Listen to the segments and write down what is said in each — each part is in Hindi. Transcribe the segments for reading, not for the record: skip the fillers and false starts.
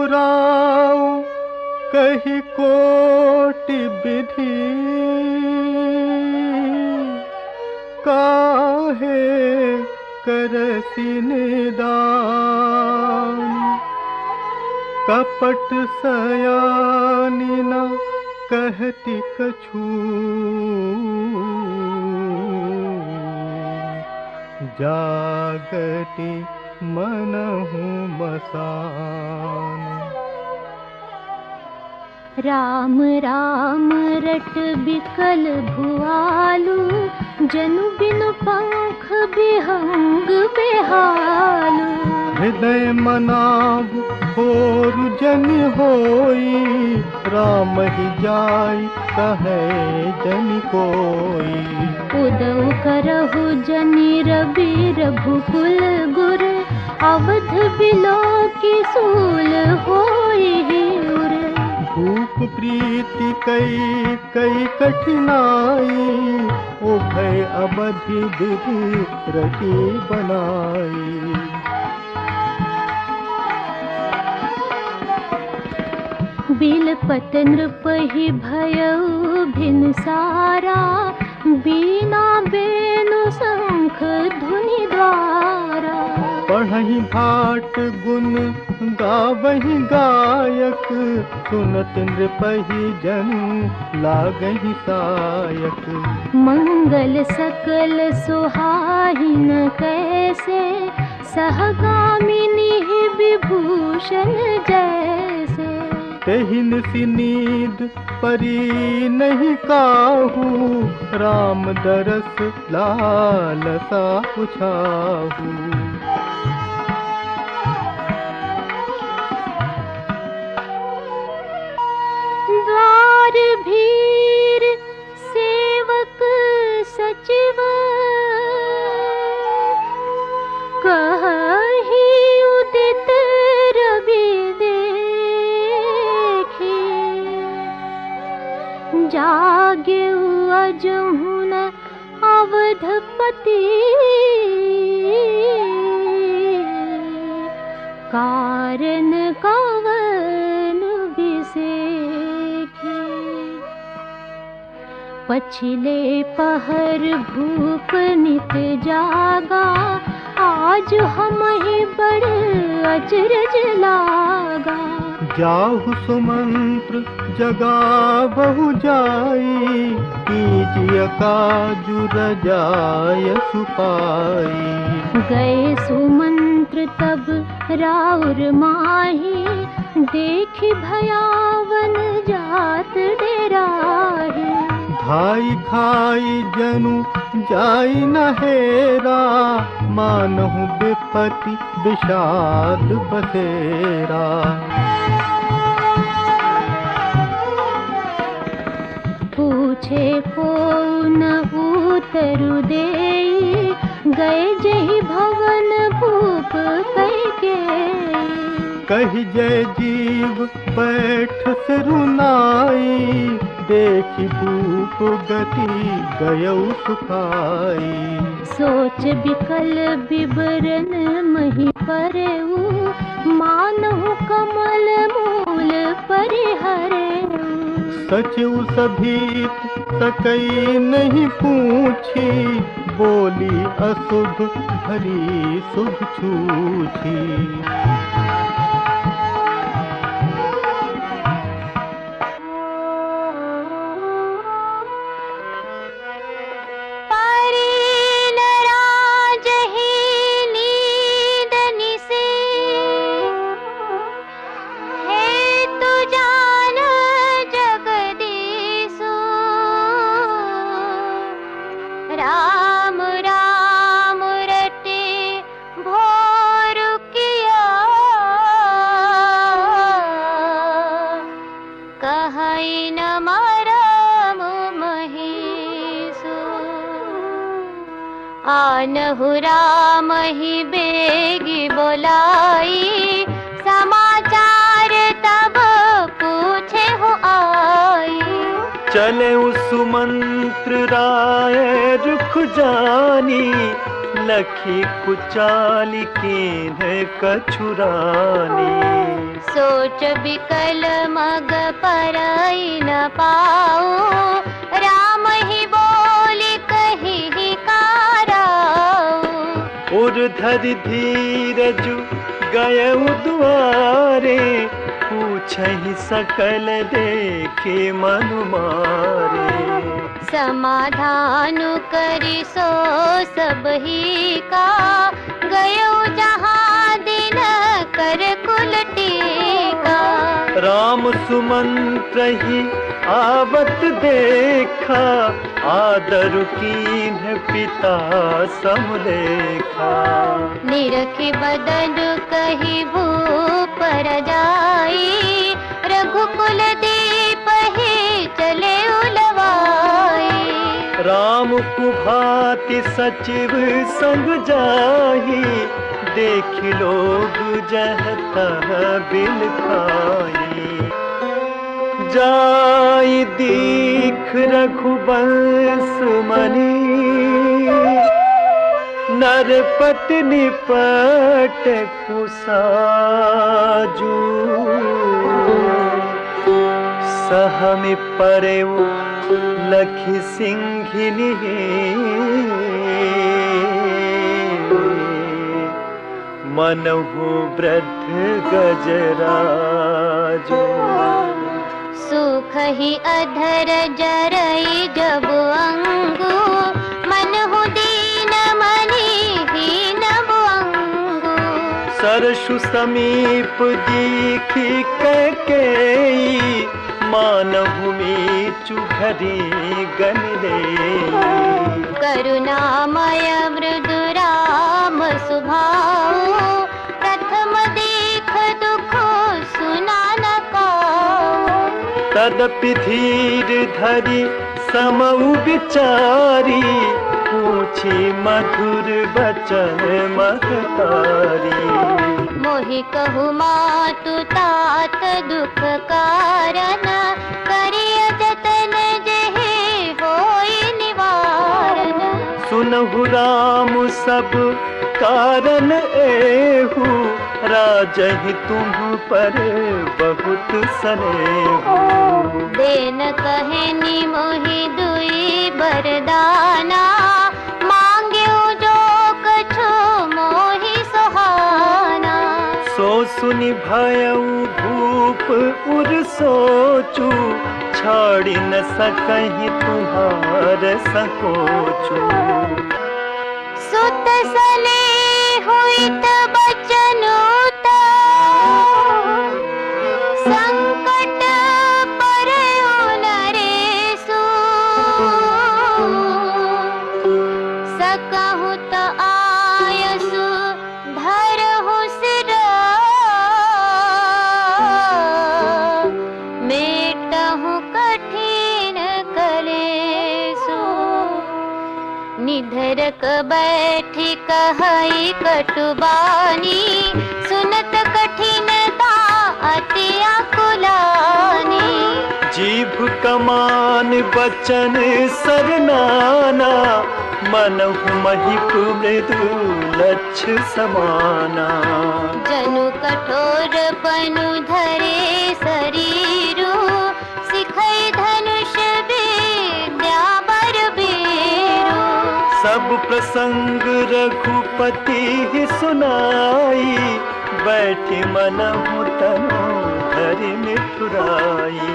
पुराऊ कही कोटि विधि, काहे करसी निदान। कपट सयानी न कहती कछु, जागति मनहु मसान। राम राम रट बिकल भुआलु, जनु बिनु पंख बिहंग बेहालु। हृदय मनाव होर जन होई, राम ही जाय कहे जन कोई। उदउ करहु जनि रवि रघुकुल गुर, अवध बिलो की सूल होई उर। भूप प्रीति कई कई कठिनाई, ओ भय अवधि विधि रति बनाई। बिलपत नृपहि भयउ भिनसारा, बीना बेनु शंख धुनि द्वारा। पढ़हि भाट गुण गावहि गायक, सुनत नृपहि जनु लागहि सायक। मंगल सकल सुहाहिन कैसे, सहगामिनी विभूषण जैसे। तेहिन सी नींद परी नहीं काहू, राम दरस लालसा पुछाहू। द्वार भीर सेवक सचिव, कहि उदित रवि देखी। जाग्यउ अजहु न अवधपति, कारण कवन बिसेखी। पछिले पहर भूप नित जागा, आज हमहि बड़ अचरज लागा। जाहु सुमंत्र जगावहु जाई, कीजिए काजु रजाय सुपाई। गए सुमंत्र तब राउर माही, देखि भयावन जात डेराही। खाई खाई जनु जाई न हेरा, मानहु विपति विषाद बसेरा। पूछे को न उतरु देई, गए जहि भवन भूप कैके। कहि जय जीव बैठ सिरुनाई, देखि भूप गति गयउ सुखाई। सोच बिकल विवरण मही परेऊ, मानहु कमल मूल परिहरेऊ। सचिव सभीत सकई नहीं पूछी, बोली अशुभ भरी शुभ छूछी। राम राम रटे भोर किया, कहई न मरम महीसु। आनहु राम ही बेगी बोलाई, समाचार तब पूछे हो आई। चले सुमंत्र राय रुख जानी, लखी कुचाली कीन्ह कछुरानी। सो सोच बिकल मग परई न पाऊ, राम ही बोली कही काराऊ। उर्धरि धीरजु गयउ दुआरे, पूछहि सकल देखे मनु मारे। समाधान करी सो सब ही का, गयो जहाँ दिन कर कुल टीका। राम सुमंत्र ही आवत देखा, आदरु कीन्ह पिता समलेखा। निरखि बदन कही भूप रजाई, रघुकुल दीप ही चले उलवाई। राम कुभाति सचिव संग जाही, देख लोग जह तह बिल खाई। जाई दीख रघुवंश मनी, नरपति निपट कुसाजू। सहमि परेउ लखि सिंहिनी, मनहु वृद्ध गजराजू। सुख ही अधर जरई जब अंगु, मनहु दीन मनि हीन अंगु। सरसु समीप दीखी कैकेयी, मानहु मीचु घरी गनिलेई। करुणामय मृदु राम सुभाऊ, प्रथम देख दुख सुना न काऊ। तदपि धीर धरि समउ विचारी, पूछी मधुर बचन महतारी। मोहि कहु मातु तात दुख कारण, करिय जतन जेहि होई निवारण। सुनहु राम सब कारण एहू, राजहि तुम पर बहुत स्नेहू। देन कहे निमोहि दुई बरदाना, मांग्यो जो कछु मोहि सुहाना। सो सुनि भयउ भूप उर सोचू, छाड़ी न सकहि तुम्हार संकोचू। सुत सने हुइत बचनुता, संकट परयु नरेषु। सकहु त आयसु धरहु सिरा, मेटहु कठिन कलेसु। निधरक बैठी कहई कटुबानी, सुनत कठिनता अति आकुलानी। जीभ कमान बचन सरनाना, मनहु महिप मृदु लक्ष समाना। जनु कठोर पनु धरे शरीरु, सिखई धनुष विद्या बरबीरु। सब प्रसंग रघुपति ही सुनाई, बैठी मनहु तनु धरि निठुराई।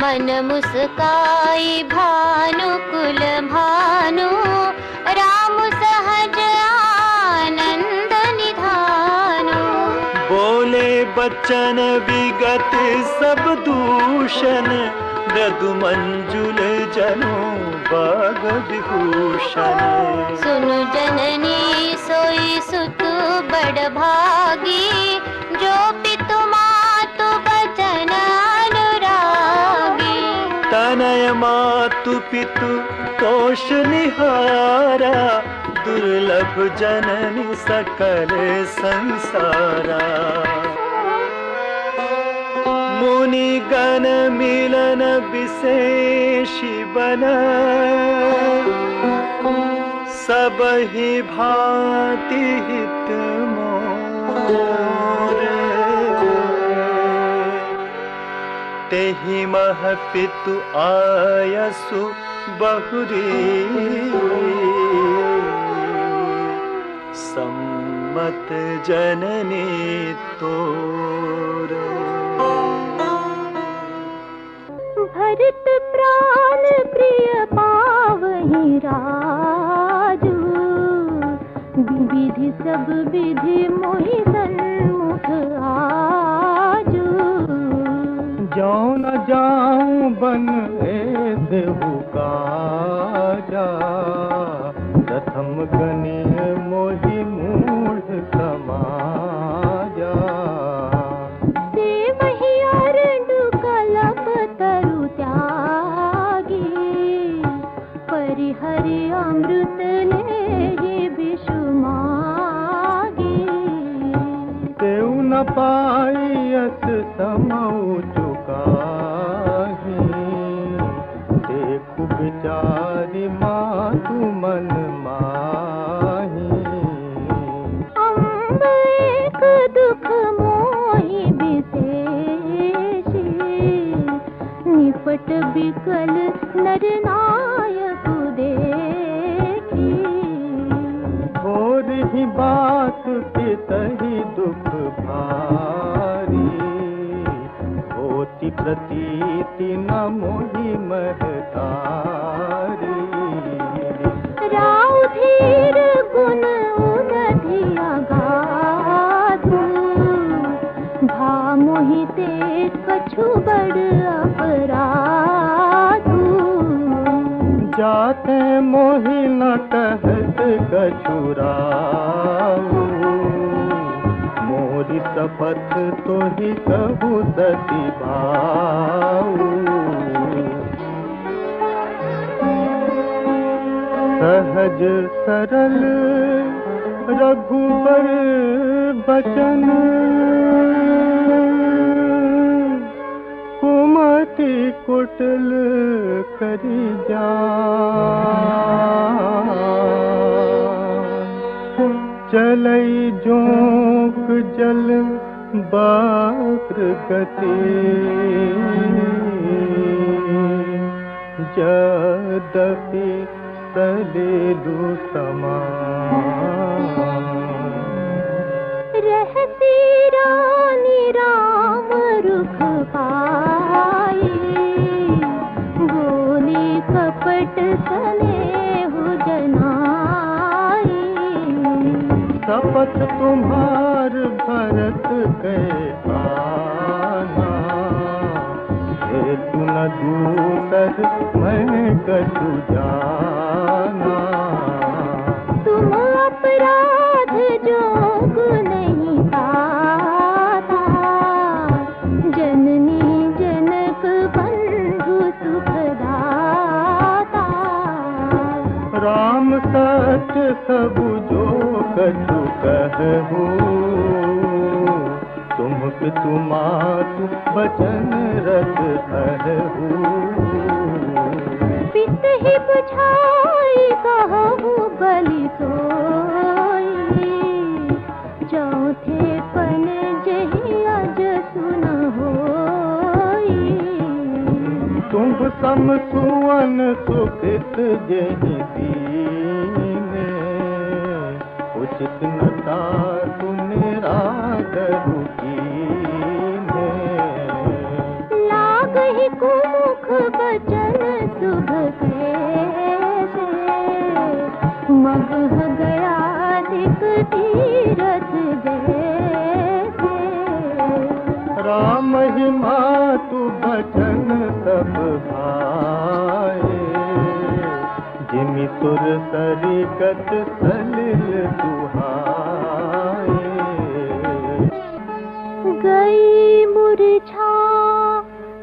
मन मुस्काई भानु कुल भानु, राम सहज आनंद निधानु। बोले बचन विगत सब दूषण, मृदु मंजुल जनु बाग विभूषण। सुनु जननी सोई सुतु बड़ भागी, जो पितु मातु बचन अनुरागी। तनय मातु पितु तोष निहारा, दुर्लभ जननी सकल संसारा। मुनि गण मिलन विशेषी बन, सब ही भांति हित मोर। तेहि मह पितु आयसु बहुरी सम्मत जननी तोर। भरत प्राण प्रिय पावहि राजू, विधि सब विधि मोहि सन्मुख आजू। जाऊं न जाऊं बन देहु काजा, प्रथम गने मोहि मूढ़ समाजा। से वही अरंडु कलप तरु त्यागी, परिहरि अमृत ले विषु मागी। तेउ न पायस समौ चुकाही, देखु बिचारी मातु मन माही। अम्ब एक दुख मोहि विशेषी, निपट बिकल नर नायक देखी। और ही बात पितहि दुख भारी, होती प्रतीति न मोहि महतारी। राउ धीर गुण उनधि अगाधु, भा मोहि ते कछु बड़ अपराधु। जाते मोहि न कहत कछु राऊ, मोरी शपथ तोहि कहु सती भाऊ। सहज सरल रघुबर बचन, कुमति कुटिल करि जान। चलई जोंक जल बाक्र गति, यद्यपि सलेलु समान। रहसी रानी राम रुख पाई, बोली कपट स्नेहु जनाई। शपथ तुम्हार भरत के आना, हेतु न दूसर मैं कछु जाना। तुम अपराध जोग नहीं पाता, जननी जनक बंधु सुखदाता। राम सत्य सब जो कछु कहूँ, तुम पितु मातु बचन रत कहूँ। पित ही बुझाई कहूँ बलि सोई, चौथे पन जहि अज सुन होई। तुम सम सुवन सुकृत जहि दीने, उचित नता निरादरु कीन्हे। लागहि कुमुख बचन शुभ कैसे, मगह गया दिक तीरथ जैसे। राम ही मातु बचन सब भाए, जिमि तुर सरिकत सलिल दुहाए। गई मूर्छा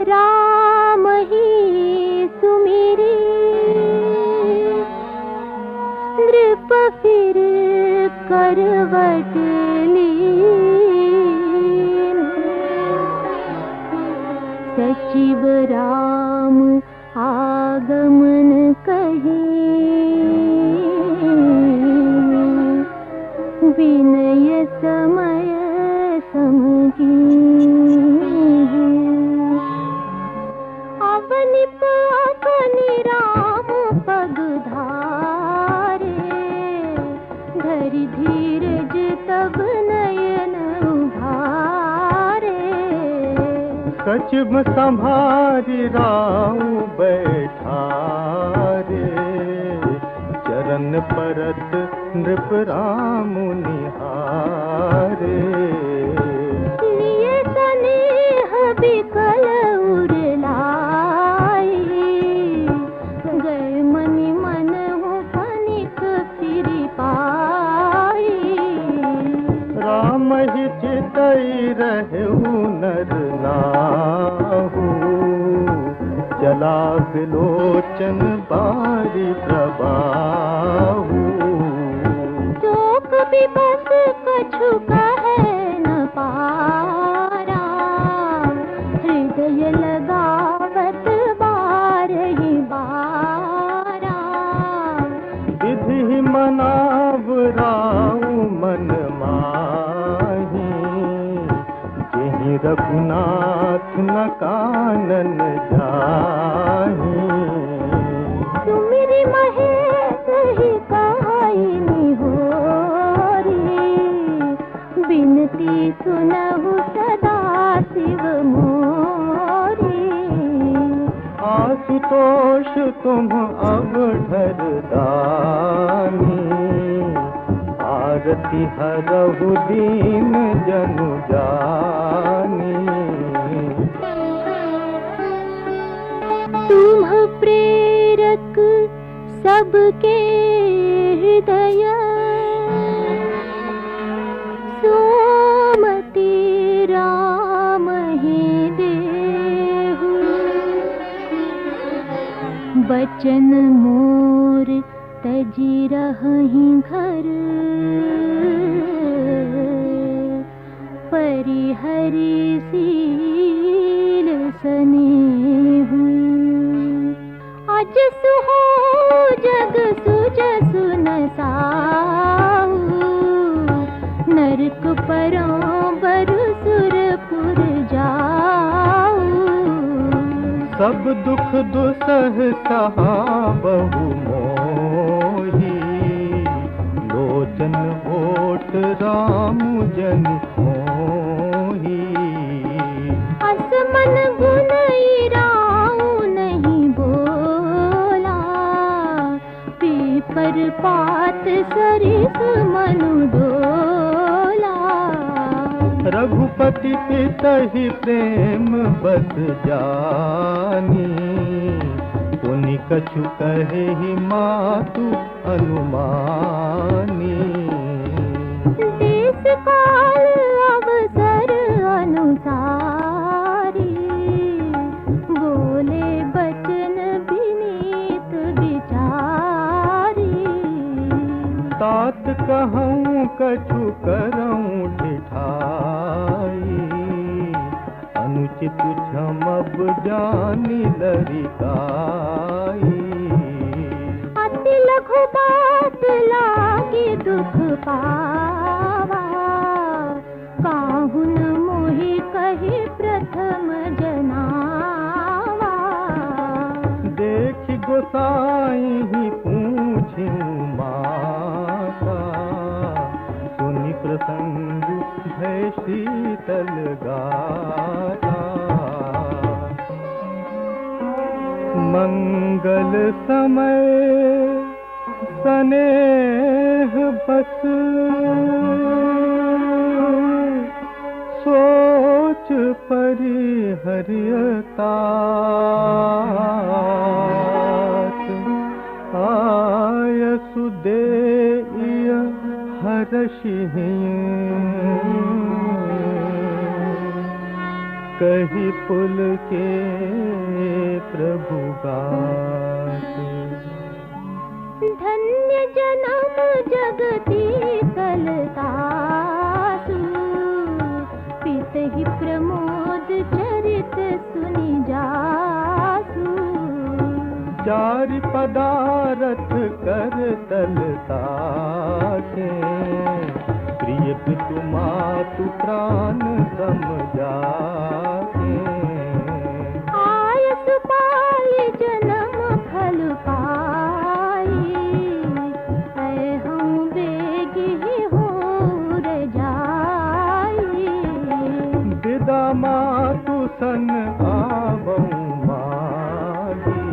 राम ही सुमिरी, नृप फिर करवट लीन। सचिव राम आगमन कहे, विनय समय समझी। कछिम संभारी राव बैठा रे, चरण परत नृप राम निहारे। लिए स्नेह बिकल उरलाए, गए मनि मन हो कनिक फिर पाए। राम ही चितई रहु नर नाहु, चला विलोचन बारी प्रबाहु। शोक विपस कछु कहे न पारा, हृदय लगावत बारहि बारा। विधि मनाव राउ मन माही, जेहि रघुनाथ न कानन जाही। सुमिरि महेश ही कहाई निहोरी, बिनती सुनहु सदा शिव मोरी। आशुतोष तुम अवधर दानी, आरती हरहु दीन जनु जानी। तुम प्रेरक सबके हृदय, सोमति राम ही देहु। बचन मोर तजी रहहि घर, परिहरि सील सनेहु। अज सुहो जग सुजसु न साहु, नरक परांबर सुरपुर जाऊ। सब दुख दुसह सहा बहु मोही, लोचन ओट राम जन मोही। असमन गुनई राउ नहीं बोला, पीपर पात सरिस मनु डोला। रघुपति पितहि प्रेम बस जानी, पुनि कछु कहे मातु अनुमानी। देश काल अवसर अनुसारी, बोले बचन विनीत विचारी। तात कहूँ कछु करऊँ ठिठाई, अनुचित क्षमब जानी लरिकाई। अति लघु बात लागी दुख पावा, काहु न मोहि कहि प्रथम जनावा। देख गोसाई ही पूछूं माता, सुनि प्रसंग भय शीतल गाता। मंगल समय स्नेह बस, सोच परिहरियता। आयसु देय हरषि, कही पुल के प्रभु गात। धन्य जन्म जगती तलतासु, पितहि प्रमोद चरित सुनि जासु। चारि पदारथ कर तलताके, प्रिय पितु मातु प्राण सम जाके। आयस पाई जन्म फल पाई, हम बेगी हो जाई। विदा मातु सन आवऊं मागी,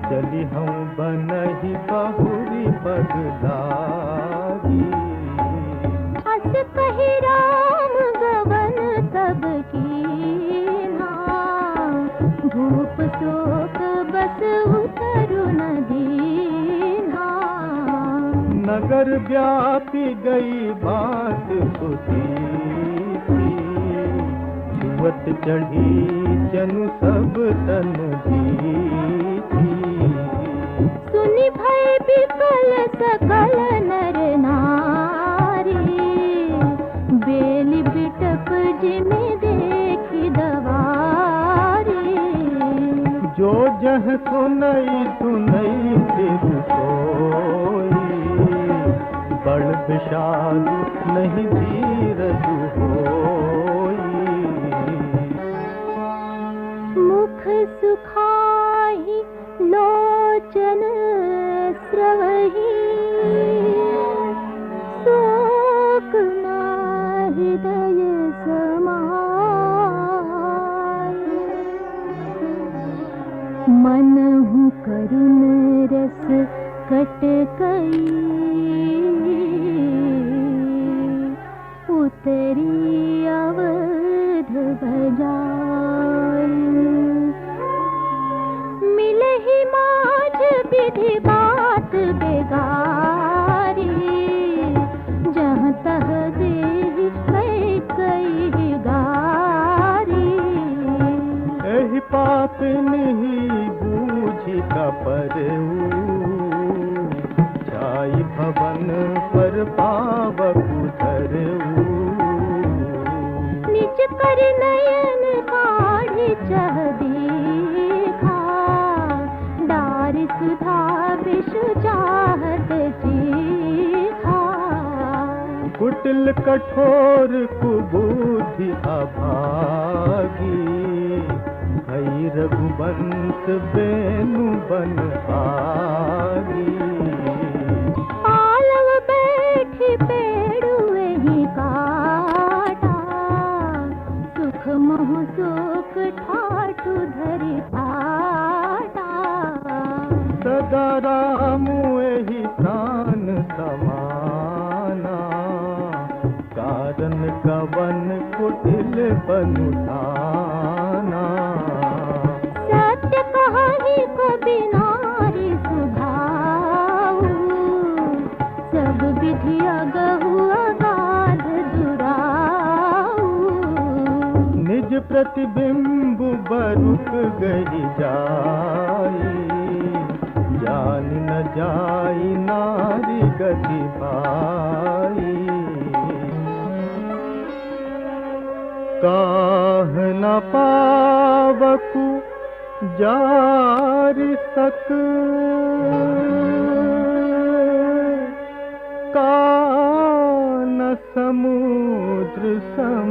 चली हूँ बनहि बहुरी पगलागी। अस कहि राम गवन तब कीन्हा, भूप शोक बस उतरु न दीन्हा। नगर व्यापी गई बात सुधी थी, छुअत चढ़ी जनु सब तन दी थी। सुनि भय विकल सकल नर नारी, बेली बिटप जिमि देखि दवारी। जो जह सुनई सुनई सिर सोई, बड़ विषादु नहीं धीरज होई। मुख सुखाहि लोचन स्रवहि, शोक न हृदय समाय। मनहु करुण रस कटकई, उतरी अवध बजाई। मिलहि माझ विधि बात बेगारी, जहाँ तह देहि कई गारी। एहि पापिनि बूझि कपरऊ, छाई भवन पर पावक धरऊ। निज कर नयन काढ़ि चह देखा, डार सुधा विषु चाहत चीखा। कुटिल कठोर कुबुद्धि अभागी, भई रघुवंश बेनु बन आगी। पालव बैठि पेड़ुए ही काटा, सुख मोह शोक ठाठु धरि ठाटा। सदा राम एहि प्राण समाना, कारण कवन कुटिल बनुधाना। सत्य कहि कबि नारी सुभाऊ, सब विधि अगहु अगाध दुराऊ। निज प्रतिबिंब बरुक गई जाई, जान न जाई नारी गति पाई। काह न पावकु जारि सक, कान समुद्र समान।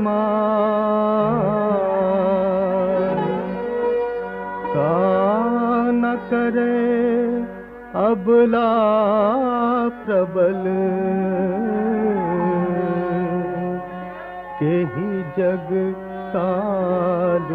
कान करे अबला प्रबल, केहि जग काल